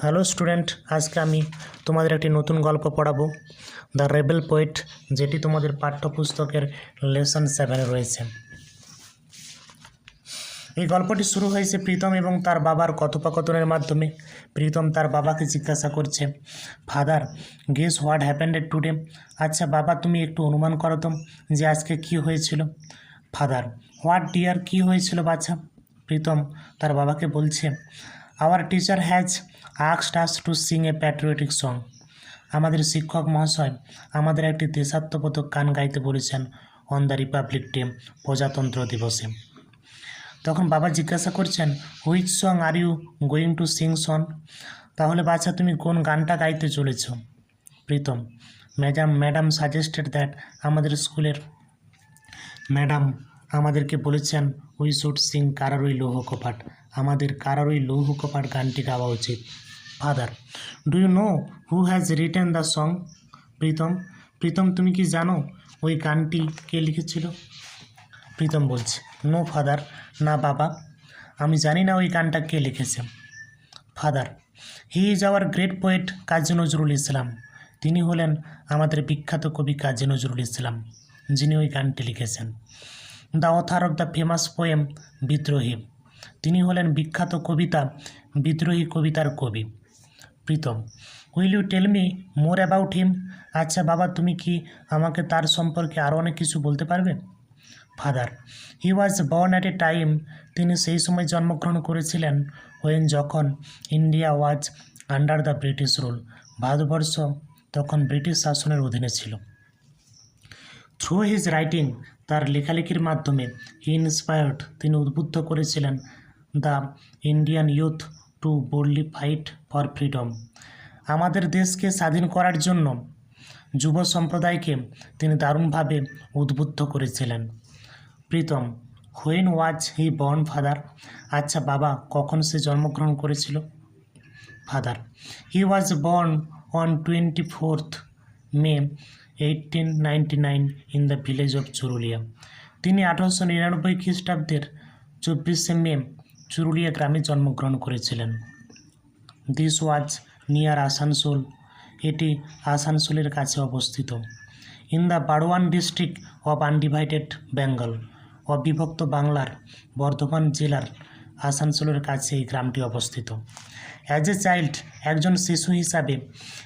Hello student, আজকে আমি তোমাদের একটি নতুন গল্প পড়াবো, দ্য রেবেল পোয়েট, যেটি তোমাদের পাঠ্যপুস্তকের লেসন 7-এ রয়েছে। এই গল্পটি শুরু হয়েছে প্রীতম এবং তার বাবার কথোপকথনের মাধ্যমে। প্রীতম তার বাবাকে জিজ্ঞাসা করছে, ফাদার, গেস হোয়াট হ্যাপেন্ডেড টুডে? আচ্ছা বাবা, তুমি একটু অনুমান করো তো যে আজকে কি হয়েছিল। ফাদার, হোয়াট ডিয়ার, কি হয়েছিল বাচ্চা? প্রীতম তার বাবাকে বলছে, our teacher has asked us to Singh A patriotic song. আমাদের শিক্ষক মহাশয় আমাদের একটি দেশাত্মবোধক গান গাইতে বলেছেন অন দ্য রিপাবলিক ডে, প্রজাতন্ত্র দিবসে। তখন বাবা জিজ্ঞাসা করছেন, which song are you going to sing son? তাহলে বাচ্চা তুমি কোন গানটা গাইতে চলেছ? প্রীতম, ম্যাডাম সাজেস্টেড দ্যাট, আমাদের স্কুলের ম্যাডাম আমাদেরকে বলেছেন উই শুড সিং কারারই লৌহ কপাট, আমাদের কারারই লৌহ কপাট গানটি গাওয়া উচিত। Father, do you know who has written the song? Pritam, তুমি কি জানো ওই গানটি কে লিখেছিল? প্রীতম বলছে, নো ফাদার, না বাবা, আমি জানি না ওই গানটা কে লিখেছে। Father, he is our great poet Kazi Nazrul Islam. তিনি হলেন আমাদের বিখ্যাত কবি কাজী নজরুল ইসলাম, যিনি ওই গানটি লিখেছেন। The author of the famous poem Bidrohi, তিনি হলেন বিখ্যাত কবিতা বিদ্রোহী কবিতার কবি। Pritam, will you tell me more about him? আচ্ছা বাবা, তুমি কি আমাকে তার সম্পর্কে আরও অনেক কিছু বলতে পারবে? Father, he was born at a time, তিনি সেই সময় জন্মগ্রহণ করেছিলেন যখন India was under the British rule, Bharatvarsha তখন ব্রিটিশ শাসনের অধীনে ছিল। থ্রু হিজ রাইটিং, তার লেখালেখির মাধ্যমে, হি ইন্সপায়ার্ড, তিনি উদ্বুদ্ধ করেছিলেন the Indian youth to boldly fight for freedom, আমাদের দেশকে স্বাধীন করার জন্য যুব সম্প্রদায়কে তিনি দারুণভাবে উদ্বুদ্ধ করেছিলেন। Pritam, when was he born father? আচ্ছা বাবা, কখন সে জন্মগ্রহণ করেছিল? Father, he was born on 24th May 1899 in the village of Churulia. তিনি 1899 খ্রিস্টাব্দের 24শে মে চুরুলিয়া গ্রামে জন্মগ্রহণ করেছিলেন। দিস ওয়াজ নিয়ার আসানসোল, এটি আসানসোলের কাছে অবস্থিত। In the Burdwan district of undivided Bengal, অবিভক্ত বাংলার বর্ধমান জেলার আসানসোলের কাছে এই গ্রামটি অবস্থিত। অ্যাজ এ চাইল্ড, একজন শিশু হিসাবে,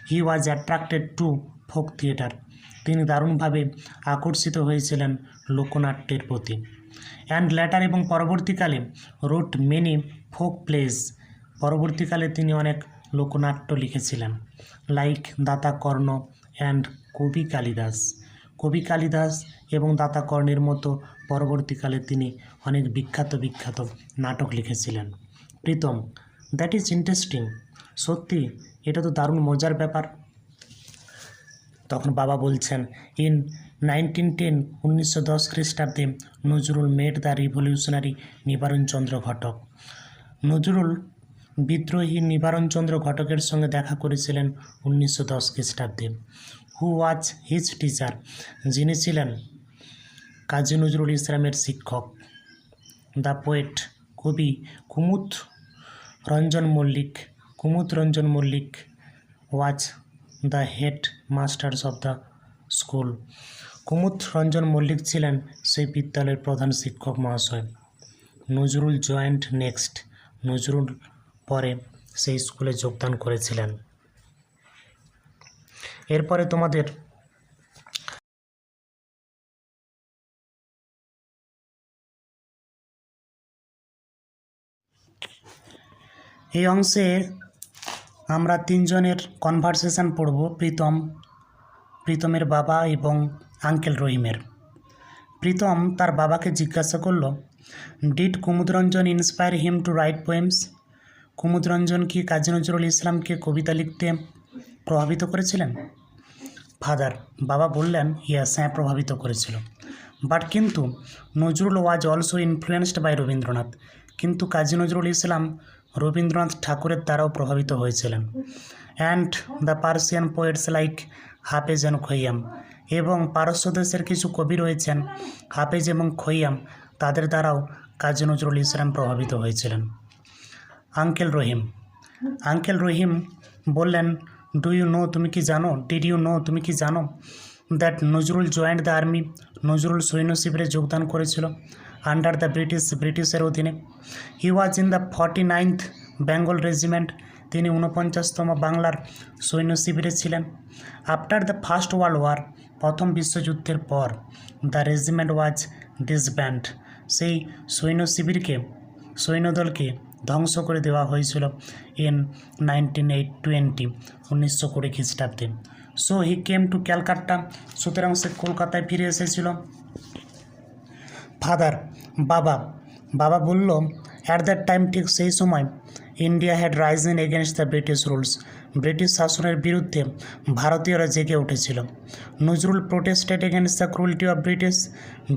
he was attracted to folk theatre, তিনি দারুণভাবে আকর্ষিত হয়েছিলেন লোকনাট্যের প্রতি। অ্যান্ড ল্যাটার, এবং পরবর্তীকালে, রোট মেনি ফোক প্লেস, পরবর্তীকালে তিনি অনেক লোকনাট্য লিখেছিলেন, লাইক দাতা কর্ণ অ্যান্ড কবি কালিদাস। কবি কালিদাস এবং দাতা কর্ণের মতো পরবর্তীকালে তিনি অনেক বিখ্যাত নাটক লিখেছিলেন। প্রীতম, দ্যাট ইজ ইন্টারেস্টিং, সত্যি এটা তো দারুণ মজার ব্যাপার। তখন বাবা বলছেন, ইন 1910, 1910 খ্রিস্টাব্দে Nazrul met the revolutionary Nibaranchandra Ghatak. Nazrul বিদ্রোহী নিবারণচন্দ্র ঘটকের সঙ্গে দেখা করেছিলেন 1910 খ্রিস্টাব্দে। হু ওয়াজ হিজ টিচার, যিনি ছিলেন কাজী নজরুল ইসলামের শিক্ষক। দ্য পোয়েট, কবি Kumud Ranjan Mallick was the head masters of the school. Kumud Ranjan Mallick ছিলেন সেই বিদ্যালয়ের প্রধান শিক্ষক মহাশয়। নজরুল জয়েন্ট নেক্সট, নজরুল পরে সেই স্কুলে যোগদান করেছিলেন। এরপরে তোমাদের এই অংশে আমরা তিনজনের কনভারসেশন পড়ব, প্রীতমের বাবা এবং আঙ্কেল রহিমের। প্রীতম তার বাবাকে জিজ্ঞাসা করল, did Kumudranjan inspire him to write poems? Kumudranjan কি কাজী নজরুল ইসলামকে কবিতা লিখতে প্রভাবিত করেছিলেন? ফাদার, বাবা বললেন, ইয়াস, হ্যাঁ, প্রভাবিত করেছিল। বাট কিন্তু Nazrul was also influenced by Rabindranath, কিন্তু কাজী নজরুল ইসলাম রবীন্দ্রনাথ ঠাকুরের দ্বারাও প্রভাবিত হয়েছিলেন। And the Persian poets like Hafez and Khayyam, এবং পারস্য দেশের কিছু কবি রয়েছেন হাফেজ এবং খৈয়াম, তাদের দ্বারাও কাজী নজরুল ইসলাম প্রভাবিত হয়েছিলেন। আঙ্কেল রহিম, আঙ্কেল রহিম বললেন, ডু ইউ নো, তুমি কি জানো, ডিড ইউ নো, তুমি কি জানো that Nazrul joined the army, Nazrul সৈন্য শিবিরে যোগদান করেছিল আন্ডার দ্য ব্রিটিশের অধীনে। He was in the 49th Bengal regiment, তিনি 49তম বাংলার সৈন্য শিবিরে ছিলেন। After the first world war, প্রথম বিশ্বযুদ্ধের পর, দ্য রেজিমেন্ট ওয়াজ ডিসব্যান্ড, সেই সৈন্যদলকে ধ্বংস করে দেওয়া হয়েছিল ইন 1920 খ্রিস্টাব্দে। So he came to Calcutta, সুতরাং সে কলকাতায় ফিরে এসেছিল। ফাদার, বাবা বলল, অ্যাট দ্যাট টাইম, ঠিক সেই সময়, India had Ryzen against the British rules, British শাসনের বিরুদ্ধে ভারতীয়রা জেগে উঠেছিল। Nazrul protested against the cruelty of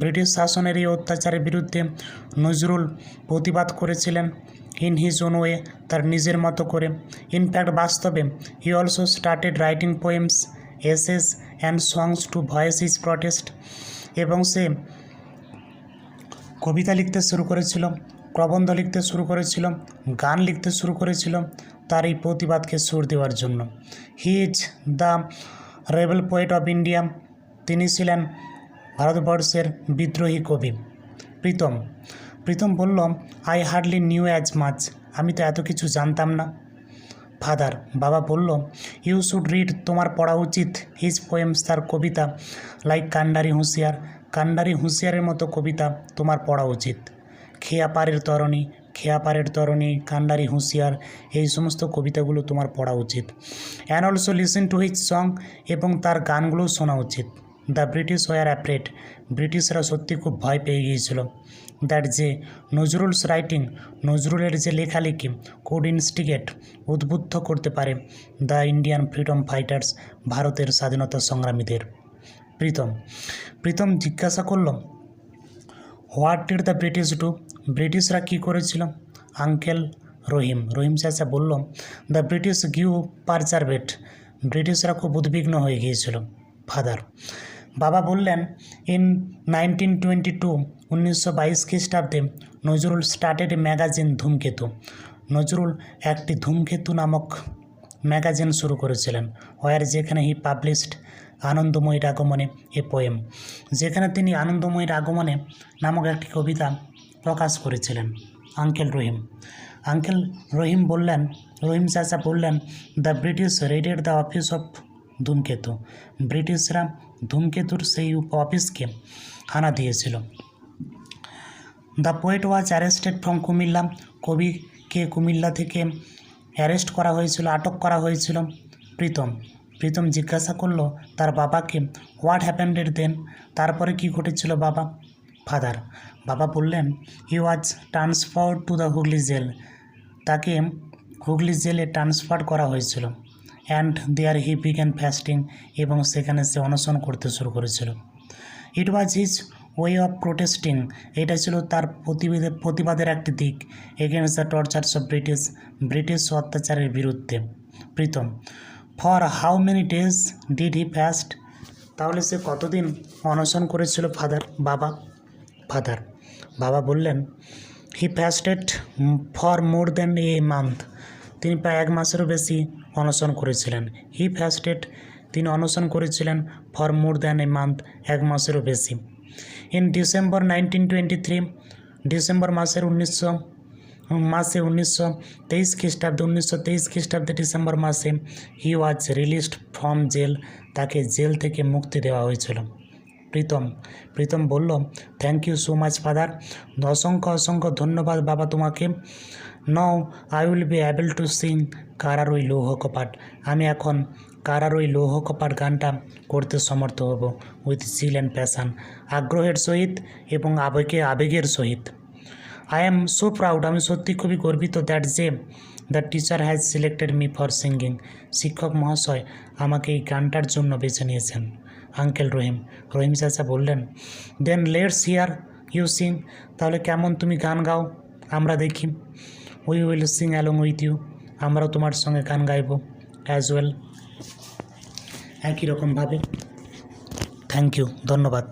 British শাসনের এই অত্যাচারের বিরুদ্ধে নজরুল প্রতিবাদ করেছিলেন ইন হিজ ওন ওয়ে, তার নিজের মতো করে। ইনফ্যাক্ট বাস্তবে he also started writing poems, essays and songs to voice his protest, এবং সে কবিতা লিখতে শুরু করেছিল, প্রবন্ধ লিখতে শুরু করেছিল, গান লিখতে শুরু করেছিল তার এই প্রতিবাদকে সুর দেওয়ার জন্য। He is the rebel poet of India, তিনি ছিলেন ভারতবর্ষের বিদ্রোহী কবি। প্রীতম বলল, I hardly new as much, আমি তো এত কিছু জানতাম না। ফাদার, বাবা বলল, ইউ শুড রিড, তোমার পড়া উচিত, হিজ পোয়েমস, তার কবিতা, লাইক কান্ডারি হুঁশিয়ারের মতো কবিতা তোমার পড়া উচিত। খেয়াপাড়ের তরণী, কান্ডারি হুঁশিয়ার, এই সমস্ত কবিতাগুলো তোমার পড়া উচিত। And also listen to his song, এবং তার গানগুলোও শোনা উচিত। দ্য ব্রিটিশ ওয়ার অ্যাফ্রেড, ব্রিটিশরা সত্যি খুব ভয় পেয়ে গিয়েছিল। দ্যাট যে নজরুলের যে লেখালেখি কোড ইনস্টিগেট, উদ্বুদ্ধ করতে পারে দ্য ইন্ডিয়ান ফ্রিডম ফাইটার্স, ভারতের স্বাধীনতা সংগ্রামীদের। প্রীতম জিজ্ঞাসা করল, what did the British do, ব্রিটিশরা কী করেছিল? আঙ্কেল রহিম চাচা বলল, দ্য ব্রিটিশ গিভ পারচারভেট, ব্রিটিশরা খুব উদ্বিগ্ন হয়ে গিয়েছিল। ফাদার, বাবা বললেন, ইন 1922 খ্রিস্টাব্দে নজরুল স্টার্টেড এ ম্যাগাজিন ধূমকেতু, নজরুল একটি ধূমকেতু নামক ম্যাগাজিন শুরু করেছিলেন। ওয়ার, যেখানে হি পাবলিশড আনন্দময়ীর আগমনে এ পোয়েম, যেখানে তিনি আনন্দময়ীর আগমনে নামক একটি কবিতা প্রকাশ করেছিলেন। আঙ্কেল রহিম চাচা বললেন, the British raided the office of Dhumketu, ব্রিটিশরা ধূমকেতুর সেই অফিসকে হানা দিয়েছিল। The poet was arrested from Comilla, কবিকে কুমিল্লা থেকে আটক করা হয়েছিল। প্রীতম জিজ্ঞাসা করল তার বাবাকে, হোয়াট হ্যাপেন্ডেড দেন, তারপরে কি ঘটেছিল বাবা? ফাদার, বাবা বললেন, he was transferred to the Hooghly jail, তাকে হুগলি জেলে ট্রান্সফার করা হয়েছিল। And there he began fasting, এবং সেখানে সে অনশন করতে শুরু করেছিল। It was his way of protesting, এটা ছিল তার প্রতিবাদের একটি দিক, against the tortures of British অত্যাচারের বিরুদ্ধে। For how many days did he fast, তাহলে সে কতদিন অনশন করেছিল বাবা বললেন, he fasted for more than a month, তিনি প্রায় 1 মাসেরও বেশি অনশন করেছিলেন। তিনি অনশন করেছিলেন for more than a month, 1 মাসেরও বেশি। ইন ডিসেম্বর 1923, ডিসেম্বর মাসে 1923 খ্রিস্টাব্দে ডিসেম্বর মাসে, he was released from jail, তাকে জেল থেকে মুক্তি দেওয়া হয়েছিল। প্রীতম বলল, thank you so much father, অসংখ্য ধন্যবাদ বাবা তোমাকে। Now I will be able to sing কারারই লৌহ কপাট, আমি এখন কারারই লৌহ কপাট গানটা করতে সমর্থ হব উইথ জিল অ্যান্ড প্যাশন, আগ্রহের সহিত এবং আবেগের সহিত। আই অ্যাম সো প্রাউড, আমি সত্যি খুবই গর্বিত, দ্যাট যে the teacher has selected me for singing, শিক্ষক মহাশয় আমাকে এই গানটার জন্য বেছে নিয়েছেন। আঙ্কেল রহিম চাচা বললেন, then let's hear you sing, তাহলে কেমন তুমি গান গাও আমরা দেখি। We will sing along with you, আমরাও তোমার সঙ্গে গান গাইব অ্যাজ ওয়েল, একই রকমভাবে। থ্যাংক ইউ, ধন্যবাদ।